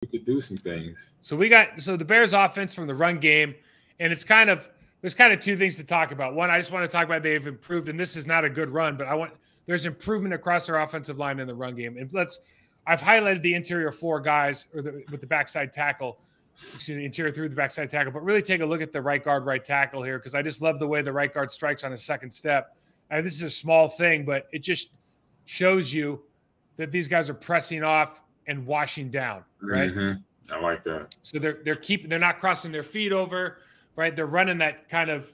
we could do some things. So the Bears offense from the run game, and there's kind of two things to talk about. One, I just want to talk about they've improved, and this is not a good run, but there's improvement across their offensive line in the run game. And I've highlighted the interior four guys with the backside tackle, interior through the backside tackle, but really take a look at the right guard, right tackle here, because I just love the way the right guard strikes on his second step. And this is a small thing, but it just shows you that these guys are pressing off and washing down, right? Mm-hmm. I like that. So they're not crossing their feet over, right? They're running that kind of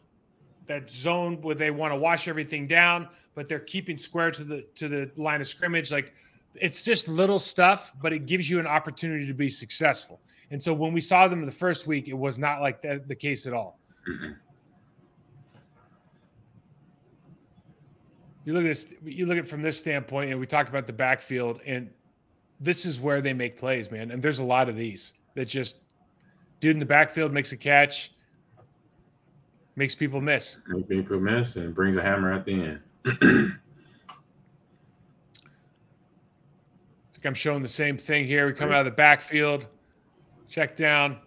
that zone where they want to wash everything down, but they're keeping square to the line of scrimmage. Like, it's just little stuff, but it gives you an opportunity to be successful. And so when we saw them in the first week, it was not like that the case at all. Mm-hmm. You look at it from this standpoint, and we talked about the backfield, and this is where they make plays, man. And there's a lot of these that just dude in the backfield makes a catch, makes people miss. Makes people miss and brings a hammer at the end. I think I'm showing the same thing here. We come out of the backfield, check down,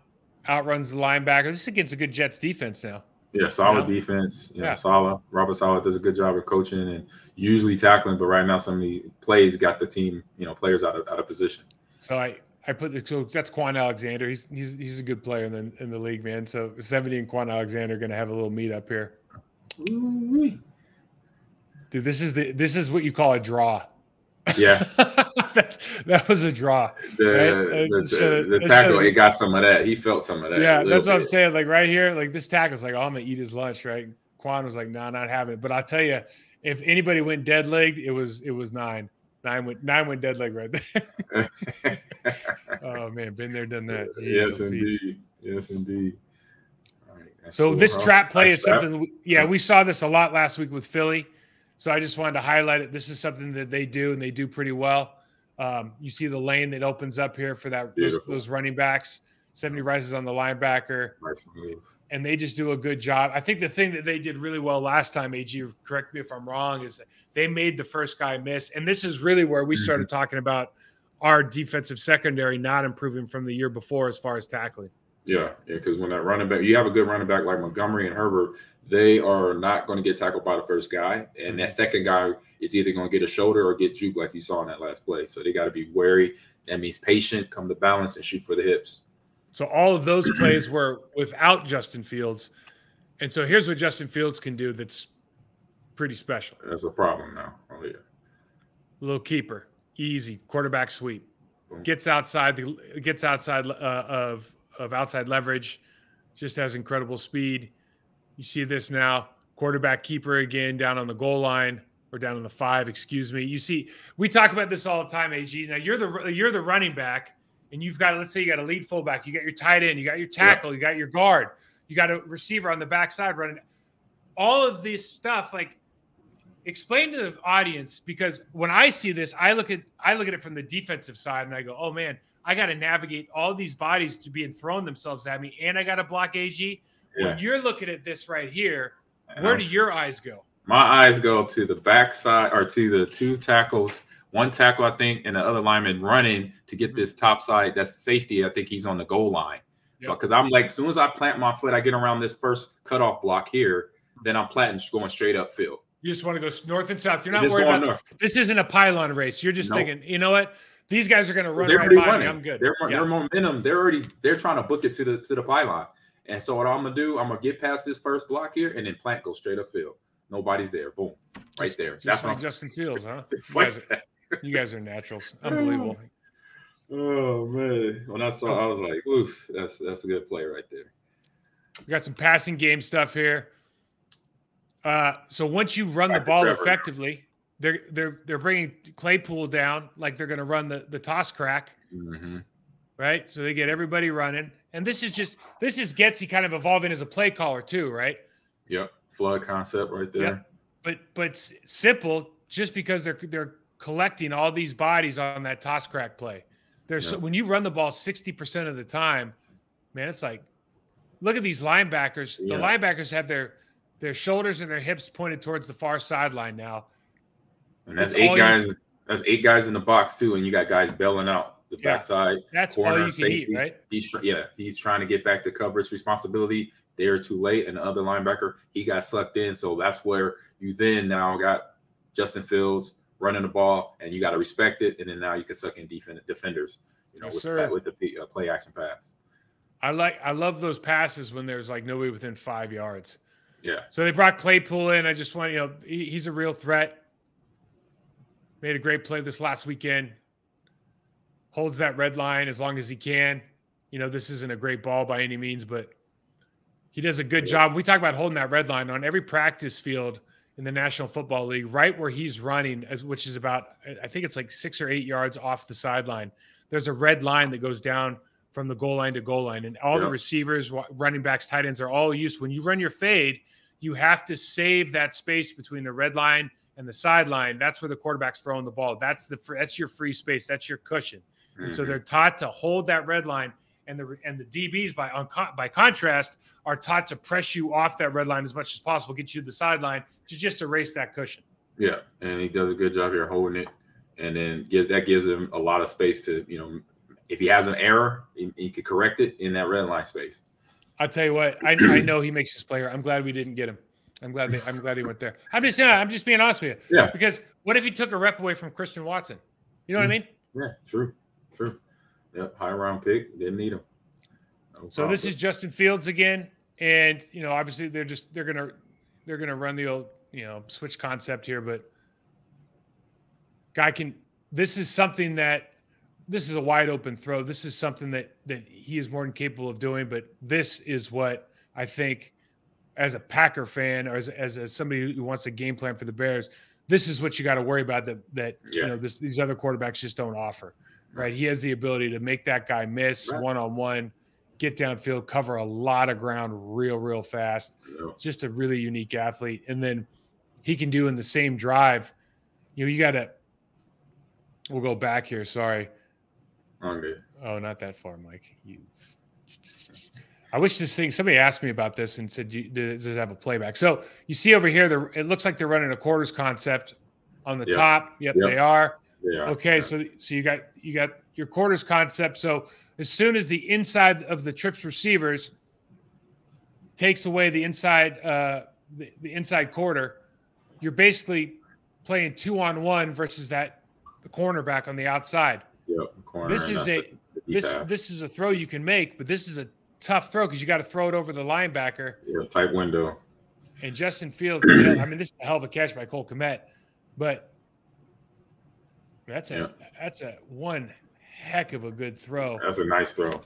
outruns the linebacker. This is against a good Jets defense now. Yeah, solid defense. Yeah, Saleh. Robert Saleh does a good job of coaching and usually tackling, but right now some of the plays got the team, players out of position. So so that's Quan Alexander. He's a good player in the league, man. So 70 and Quan Alexander are going to have a little meet up here. Ooh-wee. Dude, this is what you call a draw. Yeah, that was a draw. The tackle, he got some of that. He felt some of that. Yeah, that's what I'm saying. Like right here, like this tackle's like, oh, I'm gonna eat his lunch, right? Quan was like, no, not having it. But I'll tell you, if anybody went dead legged, it was 9. 9 went dead leg right there. Oh man, been there, done that. Yes, indeed. Yes, indeed. All right, so cool, this trap play is something. We saw this a lot last week with Philly. So I just wanted to highlight it. This is something that they do, and they do pretty well. You see the lane that opens up here for those running backs. 70 rises on the linebacker. Nice move. And they just do a good job. I think the thing that they did really well last time, AG, correct me if I'm wrong, is that they made the first guy miss. And this is really where we started talking about our defensive secondary not improving from the year before as far as tackling. Yeah, because when that running back, you have a good running back like Montgomery and Herbert, they are not going to get tackled by the first guy. And that second guy is either going to get a shoulder or get juked like you saw in that last play. So they got to be wary. That means patient, come to balance, and shoot for the hips. So all of those plays were without Justin Fields. And so here's what Justin Fields can do that's pretty special. That's a problem now. Oh, yeah. Little keeper, easy, quarterback sweep. Boom. Gets outside of outside leverage, just has incredible speed. You see this now, quarterback keeper again down on the goal line or down on the 5, excuse me. You see, we talk about this all the time, AG. Now you're the running back, and you've got, let's say you got a lead fullback, you got your tight end, you got your tackle, you got your guard, you got a receiver on the backside running. All of this stuff, like, explain to the audience, because when I see this, I look at it from the defensive side and I go, oh man, I got to navigate all these bodies to being thrown themselves at me, and I got to block AG. Yeah. When you're looking at this right here, where do your eyes go? My eyes go to the backside, or to the 2 tackles, 1 tackle, I think, and the other lineman running to get this top side. That's safety. I think he's on the goal line. So, because I'm like, as soon as I plant my foot, I get around this first cutoff block here, then I'm planting, going straight upfield. You just want to go north and south. You're not worried about north. This isn't a pylon race. You're just thinking, you know what? These guys are going to run right by me. I'm good. Their momentum, they're trying to book it to the pylon. And so what I'm going to do, I'm going to get past this first block here and then plant, go straight upfield. Nobody's there. Boom. Right there. That's like Justin Fields, huh? You guys are naturals. Unbelievable. Oh, man. When I saw, I was like, oof, that's a good play right there. We got some passing game stuff here. So once you run the ball effectively, they're bringing Claypool down like they're going to run the toss crack, right? So they get everybody running, and this is Getsy kind of evolving as a play caller too, right? Yep, flood concept right there. Yep. But simple, just because they're collecting all these bodies on that toss crack play. When you run the ball 60% of the time, man, it's like, look at these linebackers. Yeah. The linebackers have their shoulders and their hips pointed towards the far sideline now. And that's 8 guys. That's 8 guys in the box too, and you got guys bailing out. the backside that's corner all you can safety. eat, right? He's trying to get back to coverage responsibility. They're too late, and the other linebacker, he got sucked in. So that's where you then now got Justin Fields running the ball, and you got to respect it. And then now you can suck in defenders, Yes, with the play action pass. I love those passes when there's like nobody within 5 yards. Yeah. So they brought Claypool in. I just want, he's a real threat. Made a great play this last weekend. Holds that red line as long as he can. This isn't a great ball by any means, but he does a good job. We talk about holding that red line on every practice field in the National Football League, right where he's running, which is about, I think it's like 6 or 8 yards off the sideline. There's a red line that goes down from the goal line to goal line. And all the receivers, running backs, tight ends are all used. When you run your fade, you have to save that space between the red line and the sideline. That's where the quarterback's throwing the ball. That's your free space. That's your cushion. Mm-hmm. And so they're taught to hold that red line. And the DBs, by contrast, are taught to press you off that red line as much as possible, get you to the sideline to just erase that cushion. Yeah, and he does a good job here holding it, and then gives him a lot of space to, if he has an error, he could correct it in that red line space. I'll tell you what, I know he makes his player. I'm glad we didn't get him. I'm glad he went there. I'm just being honest with you. Yeah. Because what if he took a rep away from Christian Watson? You know what I mean? Yeah, true. Yep, high round pick, didn't need him. So this is Justin Fields again, and obviously they're gonna run the old switch concept here, but guy can. This is a wide open throw. This is something that he is more than capable of doing. But this is what I think, as a Packer fan or as somebody who wants a game plan for the Bears, this is what you got to worry about that these other quarterbacks just don't offer. Right, he has the ability to make that guy miss one-on-one, get downfield, cover a lot of ground real fast. Yeah. Just a really unique athlete. And then he can do in the same drive. You got to – we'll go back here. Sorry. Okay. Oh, not that far, Mike. I wish somebody asked me about this and said, does this have a playback? So you see over here, it looks like they're running a quarters concept on the top. Yep, they are. Yeah. Okay, so you got your quarters concept. So as soon as the inside of the trips receivers takes away the inside the inside quarter, you're basically playing 2-on-1 versus the cornerback on the outside. Yep, corner. This is a throw you can make, but this is a tough throw because you got to throw it over the linebacker. Yeah, tight window. And Justin Fields, this is a hell of a catch by Cole Kmet, but that's a one heck of a good throw. That's a nice throw.